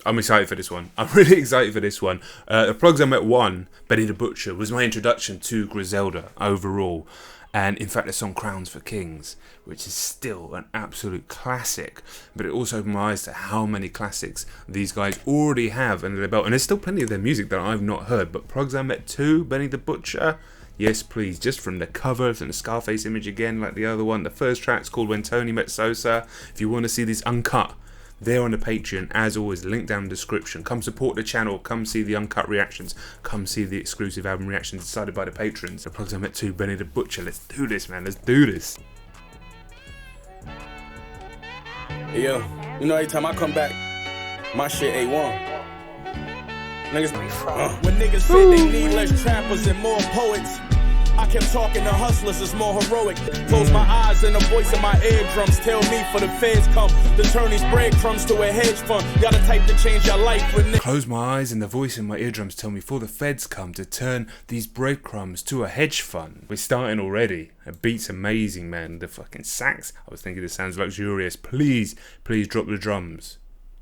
I'm excited for this one. I'm really excited for this one. The Plugs I Met 1, Benny the Butcher, was my introduction to Griselda overall. And in fact, the song Crowns for Kings, which is still an absolute classic. But it also opened my eyes to how many classics these guys already have under their belt. And there's still plenty of their music that I've not heard. But Plugs I Met 2, Benny the Butcher, yes please. Just from the cover, from the Scarface image again, like the other one. The first track's called When Tony Met Sosa. If you want to see this uncut, they're on the Patreon, as always, link down in the description. Come support the channel, come see the uncut reactions, come see the exclusive album reactions decided by the patrons. The Plugs I Met 2, Benny the Butcher. Let's do this, man, let's do this. Yeah, you know, every time I come back, my shit A1. Niggas, when niggas say they need less trappers and more poets, I kept talking to hustlers, it's more heroic. Close my eyes and the voice in my eardrums tell me for the feds come to turn these breadcrumbs to a hedge fund. Gotta type to change your life with niggas. Close my eyes and the voice in my eardrums tell me for the feds come to turn these breadcrumbs to a hedge fund. We're starting already. The beat's amazing, man. The fucking sax, I was thinking this sounds luxurious. Please, please drop the drums.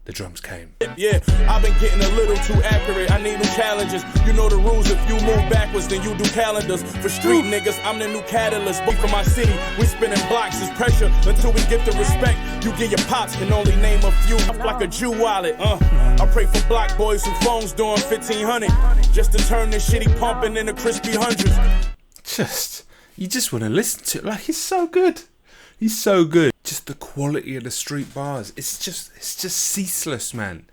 The drums came. Yeah, I've been getting a little too accurate. I need new challenges. You know the rules. If you move backwards, then you do calendars. For street niggas, I'm the new catalyst. But for my city, we spinning blocks. It's pressure until we get the respect. You get your pops, can only name a few. Like a Jew wallet. I pray for block boys who phones doing 1500 just to turn this shitty pumping into crispy hundreds. You just want to listen to it. Like, he's so good. He's so good. Just the quality of the street bars. It's just ceaseless, man.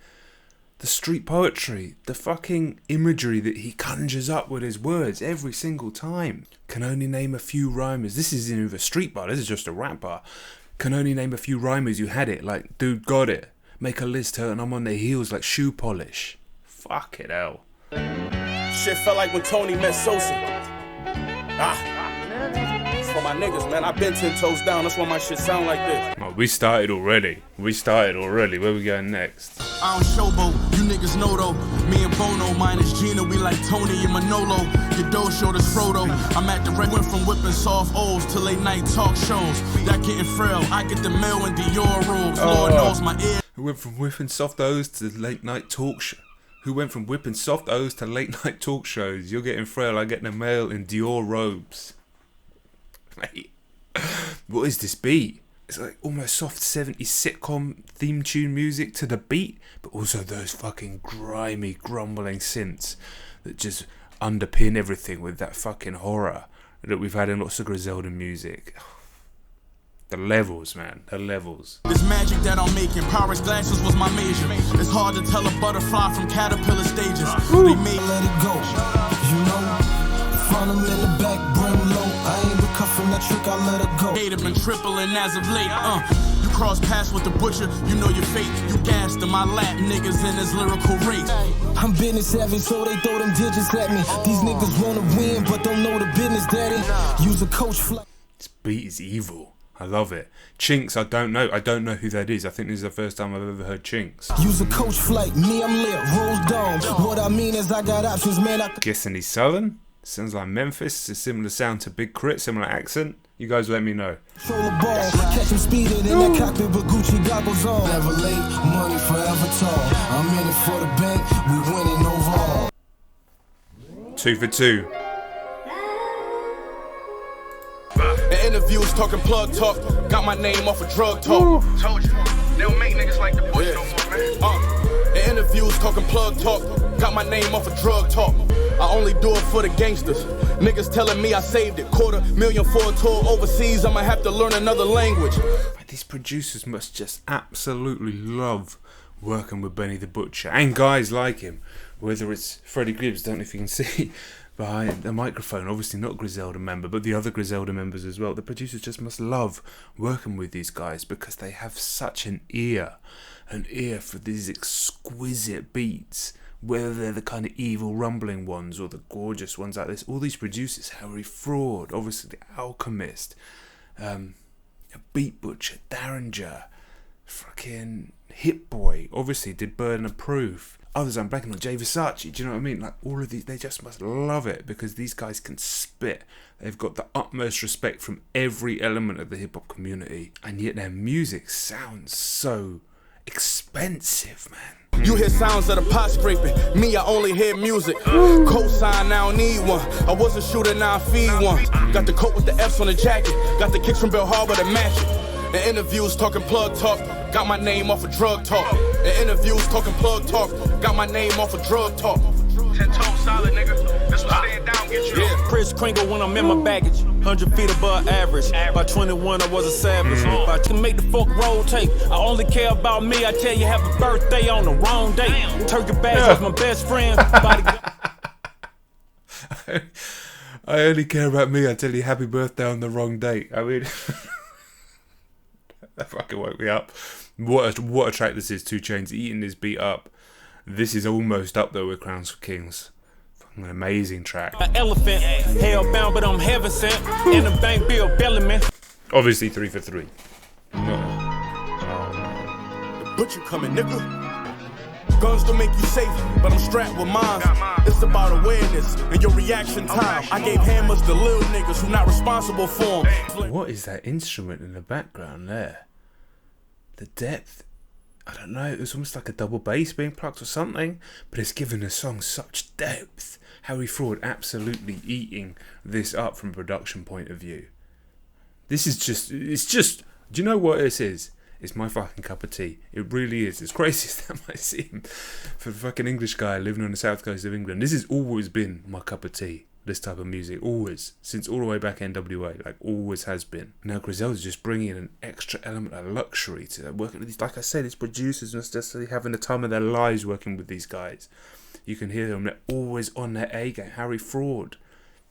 The street poetry, the fucking imagery that he conjures up with his words every single time. Can only name a few rhymers. This isn't even a street bar. This is just a rap bar. Can only name a few rhymers who had it. Like, dude got it. Make a list hurt and I'm on their heels like shoe polish. Fuck it hell. Shit felt like when Tony met Sosa. For my niggas, man, I've been 10 toes down. That's why my shit sound like this. Oh, we started already. Where we going next? I don't showboat, you niggas know though. Me and Bono, mine is Gina, we like Tony and Manolo. Your dough short as Frodo. I'm at the red, went from whipping soft O's to late night talk shows. That getting frail, I get the mail in Dior robes. Lord knows my ear. Who went from whipping soft O's to late night talk show? Who went from whipping soft O's to late night talk shows? You're getting frail, I get the mail in Dior robes. Mate, what is this beat? It's like almost soft 70s sitcom theme tune music to the beat, but also those fucking grimy, grumbling synths that just underpin everything with that fucking horror that we've had in lots of Griselda music. The levels, man, the levels. This magic that I'm making, Paris glasses was my major. It's hard to tell a butterfly from caterpillar stages. They made let it go, you know. Front 'em in the back, brim low. I ain't recovered from that trick, I let it go. They'd have been tripling as of late, You cross paths with the butcher, you know your fate. You gassed in my lap, niggas in his lyrical race. I'm business savvy, so they throw them digits at me. These niggas wanna win, but don't know the business, daddy. Use a coach flight. This beat is evil. I love it. Chinks, I don't know who that is. I think this is the first time I've ever heard Chinks. Use a coach flight, me I'm lit, Rose Dome. What I mean is I got options, man. Guessing he's Southern? Sounds like Memphis. It's a similar sound to Big Crit, similar accent. You guys let me know. Control the ball, catch him speeding in that cockpit with Gucci goggles on. Never late, money forever tall. I'm in it for the bank, we winning overall. 2 for 2. The interviews talking plug talk, got my name off of drug talk. Told you, they don't make niggas like the Bush no more, man. The interviews talking plug talk, got my name off of drug talk. I only do it for the gangsters. Niggas telling me I saved it. $250,000 for a tour overseas, I'ma have to learn another language. These producers must just absolutely love working with Benny the Butcher and guys like him. Whether it's Freddie Gibbs, don't know if you can see behind the microphone, obviously not Griselda member, but the other Griselda members as well. The producers just must love working with these guys because they have such an ear for these exquisite beats, whether they're the kind of evil rumbling ones or the gorgeous ones like this. All these producers, Harry Fraud, obviously the Alchemist, Beat Butcher, Derringer, fucking Hit Boy, obviously did Burden of Proof. Others I'm blanking on, Jay Versace, do you know what I mean? Like all of these, they just must love it because these guys can spit. They've got the utmost respect from every element of the hip hop community, and yet their music sounds so expensive, man. You hear sounds of the pot scraping. Me, I only hear music. Cosign, I don't need one. I was a shooter, now I feed one. Got the coat with the F's on the jacket. Got the kicks from Bill Harbor to match it. In interviews, talking plug talk. Got my name off of drug talk. In interviews, talking plug talk. Got my name off of drug talk. 10 toes solid, nigga. This one stand down, get you. Yeah. Chris Kringle when I'm in my baggage. 100 feet above average. By 21, I was a savage. If I can make the fuck rotate, I only care about me. I tell you, happy birthday on the wrong day. Turkey bags was my best friend. I only care about me. I tell you, happy birthday on the wrong date. I mean, that fucking woke me up. What a track this is. 2 Chainz eating this beat up. This is almost up there with Crowns for Kings. Fucking an amazing track. An elephant, hellbound, but I'm heaven sent. In the bank, Bill Bellyman. Obviously 3 for 3. The butcher coming, nigga. Guns don't make you safe, but I'm strapped with mine. It's about awareness and your reaction time. I gave hammers to little niggas who not responsible for them. What is that instrument in the background there? The depth. I don't know, it was almost like a double bass being plucked or something, but it's given the song such depth. Harry Fraud absolutely eating this up from a production point of view. This is just, do you know what this is? It's my fucking cup of tea. It really is. As crazy as that might seem for a fucking English guy living on the south coast of England, this has always been my cup of tea. This type of music, always, since all the way back NWA, like always has been. Now Griselda's just bringing an extra element of luxury to working with these. Like I said, these producers not necessarily having the time of their lives working with these guys. You can hear them; they're always on their A game. Harry Fraud,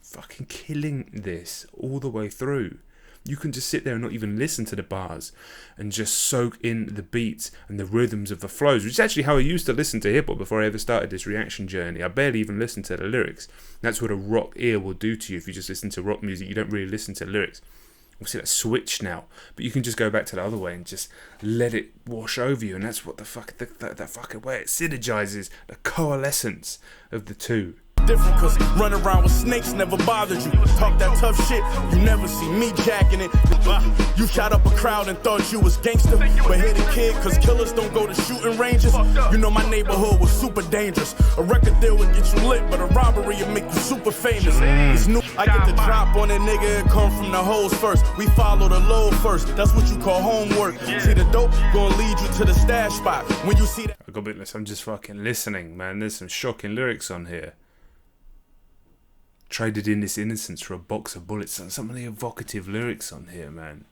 fucking killing this all the way through. You can just sit there and not even listen to the bars and just soak in the beats and the rhythms of the flows, which is actually how I used to listen to hip-hop before I ever started this reaction journey. I barely even listened to the lyrics. That's what a rock ear will do to you if you just listen to rock music. You don't really listen to the lyrics. Obviously that's switched now, but you can just go back to the other way and just let it wash over you, and that's what the fuck, that fucking way it synergizes, the coalescence of the two. Different, cause run around with snakes never bothered you. Talk that tough shit, you never see me jacking it. You shot up a crowd and thought you was gangster, but hit a kid cause killers don't go to shooting ranges. You know my neighborhood was super dangerous. A record deal would get you lit, but a robbery would make you super famous. It's new, I get the drop on a nigga and come from the hoes first. We follow the low first, that's what you call homework. See the dope gonna lead you to the stash spot. When you see that, I got a bit, I'm just fucking listening, man. There's some shocking lyrics on here. Traded in this innocence for a box of bullets. And some of the evocative lyrics on here, man.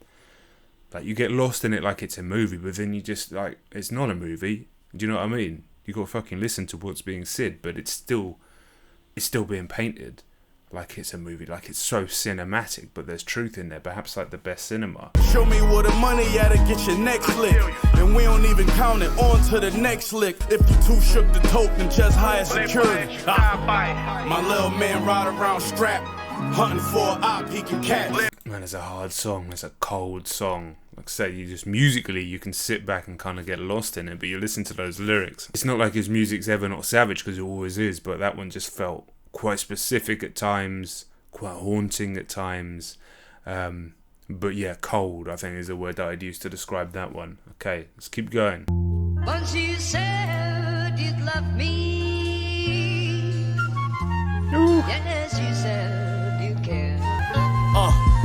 Like, you get lost in it like it's a movie, but then you just, like, it's not a movie. Do you know what I mean? You got to fucking listen to what's being said, but it's still being painted like it's a movie, like it's so cinematic, but there's truth in there, perhaps like the best cinema. Show me where the money at and get your next lick, and we don't even count it, on to the next lick. If you too shook the token, just hire security. My little man ride around strapped, hunting for an op he can catch. Man, it's a hard song, it's a cold song. Like I say, you just musically, you can sit back and kind of get lost in it, but you listen to those lyrics. It's not like his music's ever not savage, because it always is, but that one just felt quite specific at times, quite haunting at times, but yeah, cold I think is the word that I'd use to describe that one. Okay, let's keep going. Once you said you'd love me, yes, you said you care.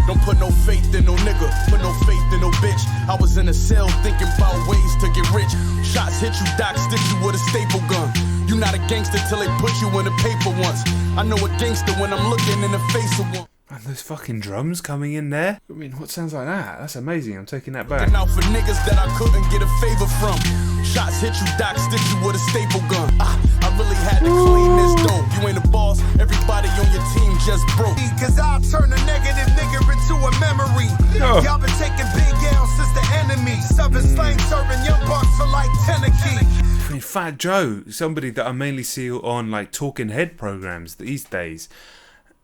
Don't put no faith in no nigga, put no faith in no bitch. I was in a cell thinking about ways to get rich. Shots hit you, doc, stick you with a staple gun. You not a gangster till they put you in the paper once. I know a gangster when I'm looking in the face of one. And those fucking drums coming in there. I mean, what sounds like that? That's amazing. I'm taking that back. Out for niggas that I couldn't get a favor from. Shots hit you, doc, stick you with a staple gun. I really had to clean this dope. You ain't a boss, everybody on your team just broke. Cause I'll turn a negative nigga into a memory. Y'all been taking big L's since the enemy. Southern slang serving young bucks for like 10 a key. I mean, Fat Joe, somebody that I mainly see on like talking head programs these days,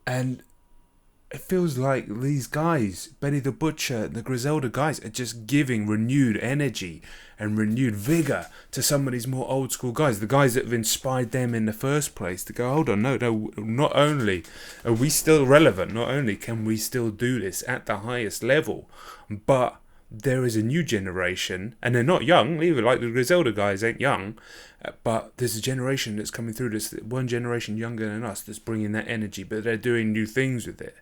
and it feels like these guys, Benny the Butcher, the Griselda guys, are just giving renewed energy and renewed vigour to some of these more old school guys, the guys that have inspired them in the first place, to go, hold on, no, not only are we still relevant, not only can we still do this at the highest level, but there is a new generation, and they're not young either, like the Griselda guys ain't young, but there's a generation that's coming through, this one generation younger than us, that's bringing that energy, but they're doing new things with it.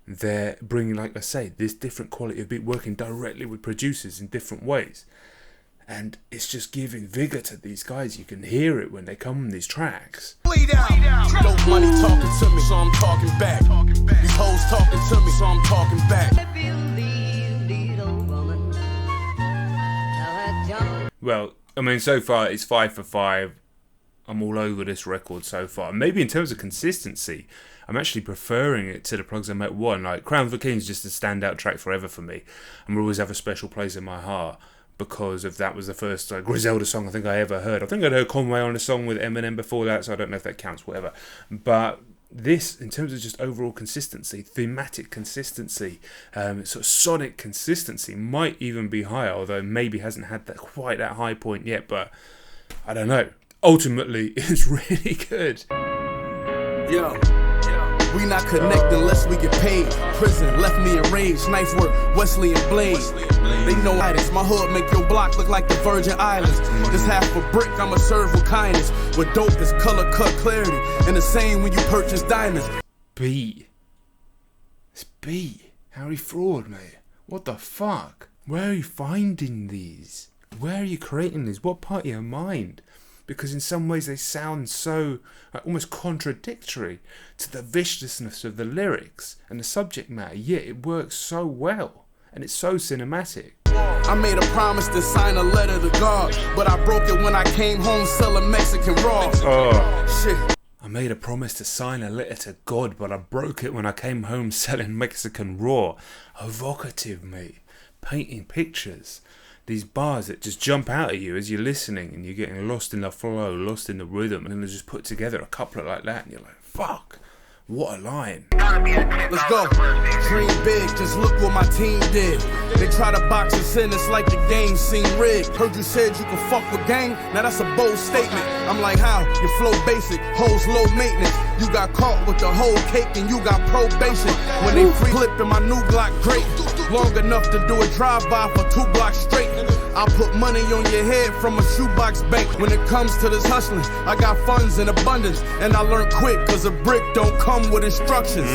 They're bringing, like I say, this different quality of beat, working directly with producers in different ways. And it's just giving vigour to these guys. You can hear it when they come on these tracks. Dope money talking to me, so I'm talking back. These hoes talking to me, so I'm talking back. Well, I mean, so far it's 5 for 5. I'm all over this record so far. Maybe in terms of consistency, I'm actually preferring it to the Plugs I Met 1. Like, Crown for Kings is just a standout track forever for me, and will always have a special place in my heart because of that was the first Griselda song I think I ever heard. I think I'd heard Conway on a song with Eminem before that, so I don't know if that counts, whatever. But this, in terms of just overall consistency, thematic consistency, sort of sonic consistency, might even be higher, although maybe hasn't had that quite that high point yet, but I don't know. Ultimately, it's really good. Yo. We not connect unless we get paid. Prison left me enraged. Knife work, Wesley and Blade. They know this. My hood make your block look like the Virgin Islands. This half a brick, I'ma serve with kindness. With dope is color cut clarity. And the same when you purchase diamonds. Beat. It's beat. Harry Fraud, mate. What the fuck? Where are you finding these? Where are you creating these? What part of your mind? Because in some ways they sound so almost contradictory to the viciousness of the lyrics and the subject matter, yet it works so well and it's so cinematic. I made a promise to sign a letter to God, but I broke it when I came home selling Mexican raw. Shit. I made a promise to sign a letter to God, but I broke it when I came home selling Mexican raw. Evocative, mate. Painting pictures. These bars that just jump out at you as you're listening and you're getting lost in the flow, lost in the rhythm, and then they just put together a couplet like that and you're like, fuck, what a line. Let's go. Dream big, just look what my team did. They try to box us in, it's like the game seemed rigged. Heard you said you can fuck with gang, now that's a bold statement. I'm like, how? Your flow basic, hoes low maintenance. You got caught with the whole cake and you got probation. When they free clip in my new Glock, great. Long enough to do a drive-by for 2 blocks straight. I'll put money on your head from a shoebox bank. When it comes to this hustling, I got funds in abundance. And I learned quick, cause a brick don't come with instructions.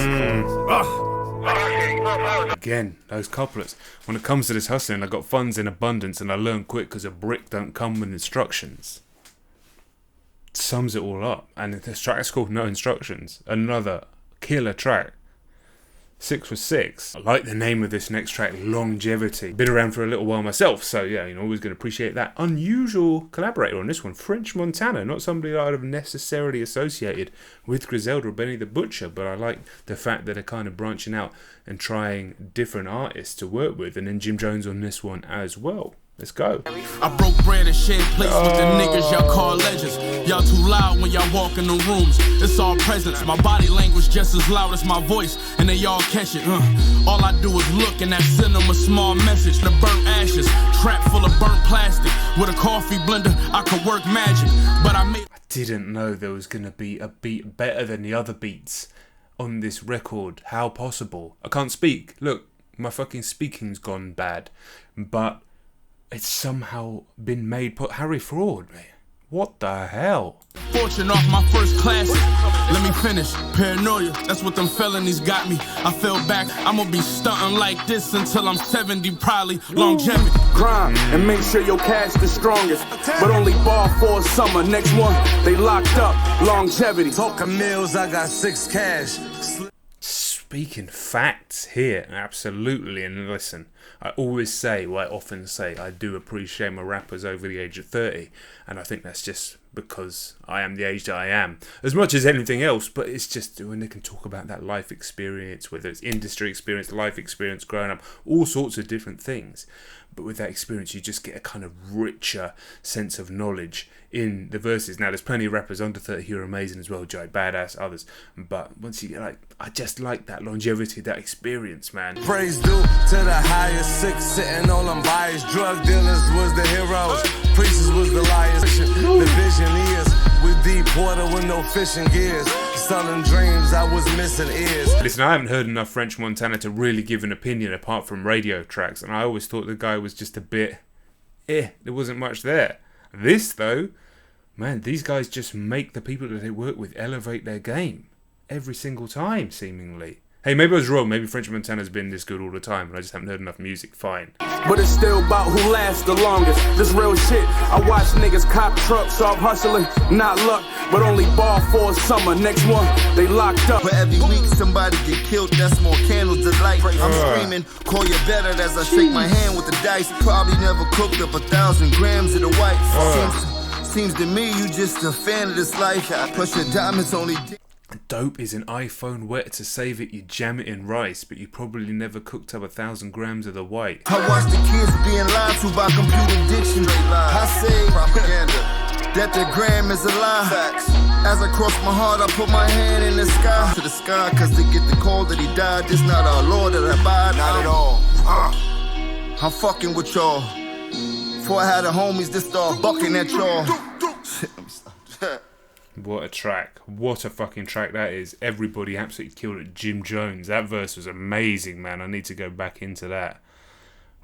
Again, those couplets. When it comes to this hustling, I got funds in abundance and I learned quick cause a brick don't come with instructions. Sums it all up. And this track is called No Instructions. Another killer track. 6 for 6. I like the name of this next track, Longevity. Been around for a little while myself, so yeah, you're always going to appreciate that. Unusual collaborator on this one, French Montana. Not somebody that I'd have necessarily associated with Griselda or Benny the Butcher, but I like the fact that they're kind of branching out and trying different artists to work with, and then Jim Jones on this one as well. Let's go. I broke bread and shared plates with the niggas y'all call legends. Y'all too loud when y'all walk in the rooms. It's all presence. My body language just as loud as my voice, and they all catch it. All I do is look and that send them a small message. The burnt ashes, trap full of burnt plastic. With a coffee blender, I could work magic. But I didn't know there was going to be a beat better than the other beats on this record. How possible? I can't speak. Look, my fucking speaking's gone bad. But it's somehow been made. Put Harry Fraud, man. What the hell? Fortune off my first classic. Let me finish. Paranoia, that's what them felonies got me. I fell back. I'ma be stunting like this until I'm 70, probably. Longevity. Grind and make sure your cash the strongest. But only ball for a summer. Next one, they locked up. Longevity. Talking mills, I got 6 cash. Speaking facts here, absolutely. And listen, I always say, well, I often say, I do appreciate my rappers over the age of 30. And I think that's just because I am the age that I am, as much as anything else. But it's just when they can talk about that life experience, whether it's industry experience, life experience, growing up, all sorts of different things. But with that experience, you just get a kind of richer sense of knowledge in the verses. Now, there's plenty of rappers under 30 who are amazing as well, Joey Badass, others. But once you get I just like that longevity, that experience, man. Praise due to the highest 6 sitting on them biased. Drug dealers was the heroes, priests was the liars. The vision is with deep water with no fishing gears. selling dreams, I was missing ears. Listen, I haven't heard enough French Montana to really give an opinion apart from radio tracks, and I always thought the guy was just a bit there wasn't much there. This though, man, these guys just make the people that they work with elevate their game every single time, seemingly. Hey, maybe I was wrong. Maybe French Montana's been this good all the time, and I just haven't heard enough music. Fine. But it's still about who lasts the longest. This real shit. I watch niggas cop trucks off hustling. Not luck, but only ball for a summer. Next one, they locked up. But every week somebody get killed, that's more candles to light. I'm screaming, call you better as I shake my hand with the dice. Probably never cooked up 1,000 grams of the white. Seems to me you just a fan of this life. Plus your diamonds only... Dope is an iPhone wet to save it, you jam it in rice, but you probably never cooked up 1,000 grams of the white. I watch the kids being lied to by computer diction. I say propaganda, that the gram is a lie. Facts. As I cross my heart, I put my hand in the sky. To the sky, cause to get the call that he died, this not our Lord that I buy. Not at all. I'm fucking with y'all. Before I had the homies, this start bucking at y'all. What a track. What a fucking track that is. Everybody absolutely killed it. Jim Jones. That verse was amazing, man. I need to go back into that.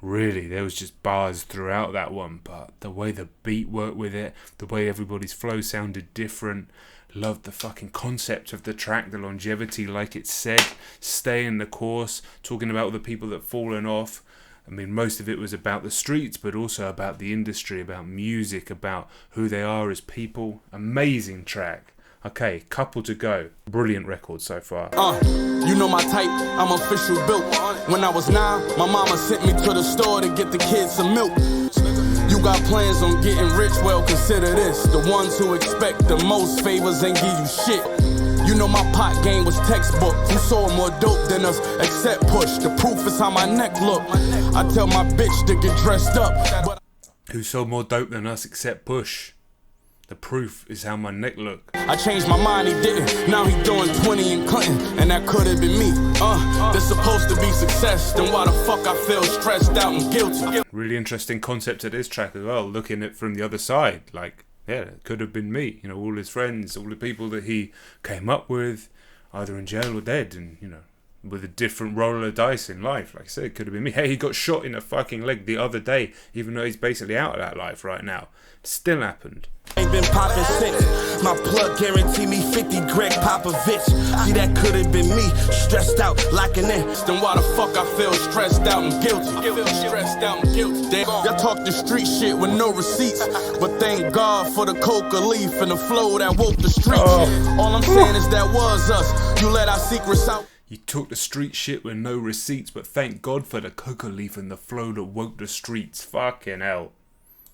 Really, there was just bars throughout that one, but the way the beat worked with it, the way everybody's flow sounded different. Loved the fucking concept of the track, the longevity, like it said. Stay in the course, talking about all the people that fallen off. I mean, most of it was about the streets, but also about the industry, about music, about who they are as people. Amazing track. Okay, couple to go. Brilliant record so far. You know my type, I'm official built. When I was 9, my mama sent me to the store to get the kids some milk. You got plans on getting rich, well consider this. The ones who expect the most favors ain't give you shit. You know my pot game was textbook. Who sold more dope than us except push? The proof is how my neck look. I tell my bitch to get dressed up. But who sold more dope than us except push? The proof is how my neck look. I changed my mind, he didn't. Now he doing 20 and cutting, and that could have been me. This supposed to be success. Then why the fuck I feel stressed out and guilty? Really interesting concept of this track as well. Looking at it from the other side, like, yeah, it could have been me. You know, all his friends, all the people that he came up with, either in jail or dead, and, you know, with a different roll of dice in life. Like I said, it could have been me. Hey, he got shot in the fucking leg the other day, even though he's basically out of that life right now. It still happened. Ain't been popping since. My plug guarantee me 50 Greg Popovich. See, that could have been me, stressed out like an ant. Then why the fuck I feel stressed out and guilty? Damn, y'all talk the street shit with no receipts, but thank God for the coca leaf and the flow that woke the streets. All I'm saying is that was us. You let our secrets out. You took the street shit with no receipts, but thank God for the coca leaf and the flow that woke the streets. Fucking hell.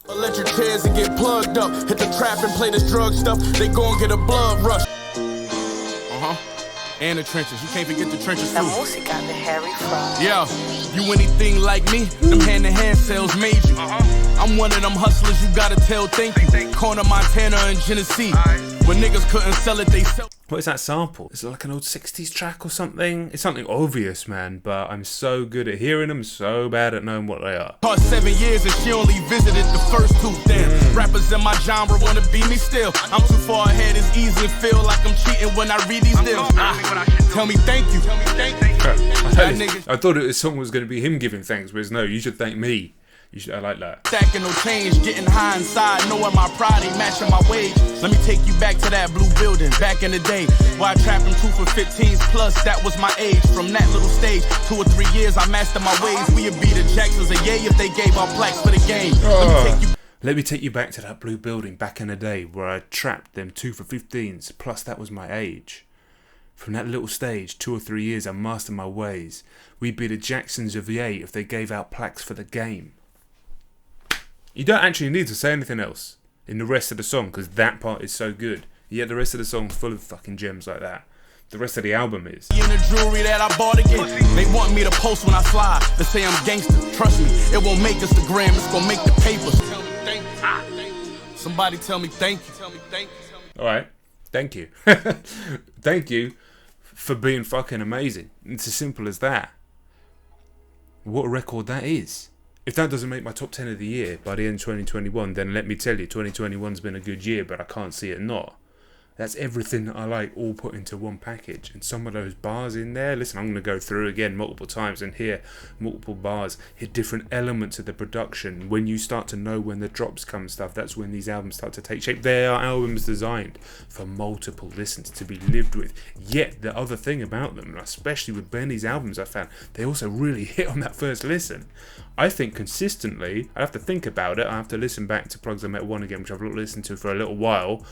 Electric chairs and get plugged up. Hit the trap and play this drug stuff. They gon' get a blood rush. And the trenches. You can't forget the trenches too. Yeah, you anything like me? Them hand-to-hand sales made you. I'm one of them hustlers you gotta tell thank you. Corner Montana and Genesee. When niggas couldn't sell it, they sell. What is that sample? Is it like an old 60s track or something? It's something obvious, man, but I'm so good at hearing them, so bad at knowing what they are. Past 7 years and she only visited the first 2. Damn, rappers in my genre wanna beat me still. I'm too far ahead, it's easy to feel like I'm cheating when I read these deals. Tell me thank you. I thought the song was going to be him giving thanks, whereas no, you should thank me. I like that. Stacking no change, getting high inside, knowing my pride ain't matching my wage. Let me take you back to that blue building, back in the day, where I trapped them 2 for 15s plus, that was my age. From that little stage, 2 or 3 years, I mastered my ways. We'd be the Jacksons a yay if they gave our plaques for the game. Let me take you back to that blue building back in the day, where I trapped them 2 for 15s plus, that was my age. From that little stage, 2 or 3 years, I mastered my ways. We'd be the Jacksons of yay if they gave out plaques for the game. You don't actually need to say anything else in the rest of the song, because that part is so good. Yet the rest of the song's full of fucking gems like that. The rest of the album is. In the jewelry that I bought again, they want me to post when I slide. They say I'm gangster. Trust me, it won't make us the gram, it's gonna make the papers. Tell me thank you. Somebody tell me thank you. Alright, thank you. Thank you for being fucking amazing. It's as simple as that. What a record that is. If that doesn't make my top 10 of the year by the end of 2021, then let me tell you, 2021's been a good year, but I can't see it not. That's everything that I like all put into one package. And some of those bars in there, listen, I'm going to go through again multiple times and hear multiple bars, hear different elements of the production. When you start to know when the drops come and stuff, that's when these albums start to take shape. They are albums designed for multiple listens, to be lived with. Yet the other thing about them, especially with Benny's albums, I found they also really hit on that first listen. I think consistently, I have to think about it, I have to listen back to Plugs I Met 1 again, which I've not listened to for a little while.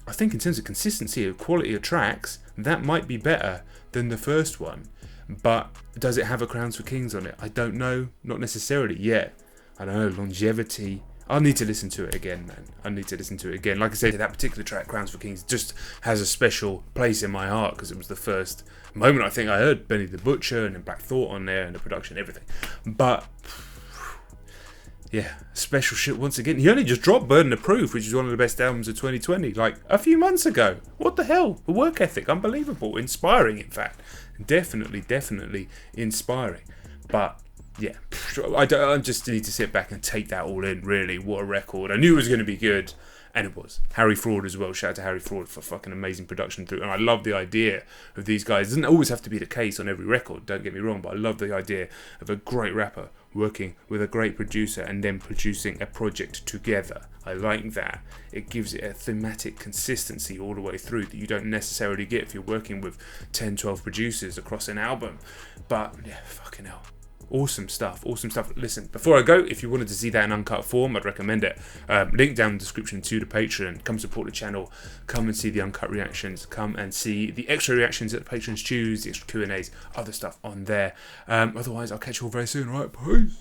I think in terms of consistency of quality of tracks, that might be better than the first one. But does it have a Crowns for Kings on it? I don't know. Not necessarily yet. I don't know. Longevity. I'll need to listen to it again, man. I need to listen to it again. Like I said, that particular track, Crowns for Kings, just has a special place in my heart because it was the first moment I think I heard Benny the Butcher and then Black Thought on there and the production, everything. But yeah, special shit once again. He only just dropped Burden of Proof, which is one of the best albums of 2020, like a few months ago. What the hell? The work ethic, unbelievable, inspiring. In fact, definitely inspiring. But yeah, I just need to sit back and take that all in. Really, what a record! I knew it was going to be good. And it was. Harry Fraud as well. Shout out to Harry Fraud for fucking amazing production through. And I love the idea of these guys. It doesn't always have to be the case on every record, don't get me wrong, but I love the idea of a great rapper working with a great producer and then producing a project together. I like that. It gives it a thematic consistency all the way through that you don't necessarily get if you're working with 10, 12 producers across an album. But yeah, fucking hell. Awesome stuff. Listen, before I go, if you wanted to see that in uncut form, I'd recommend it. Link down in the description to the Patreon. Come support the channel. Come and see the uncut reactions. Come and see the extra reactions that the patrons choose, the extra Q&As, other stuff on there. Otherwise, I'll catch you all very soon. All right, peace.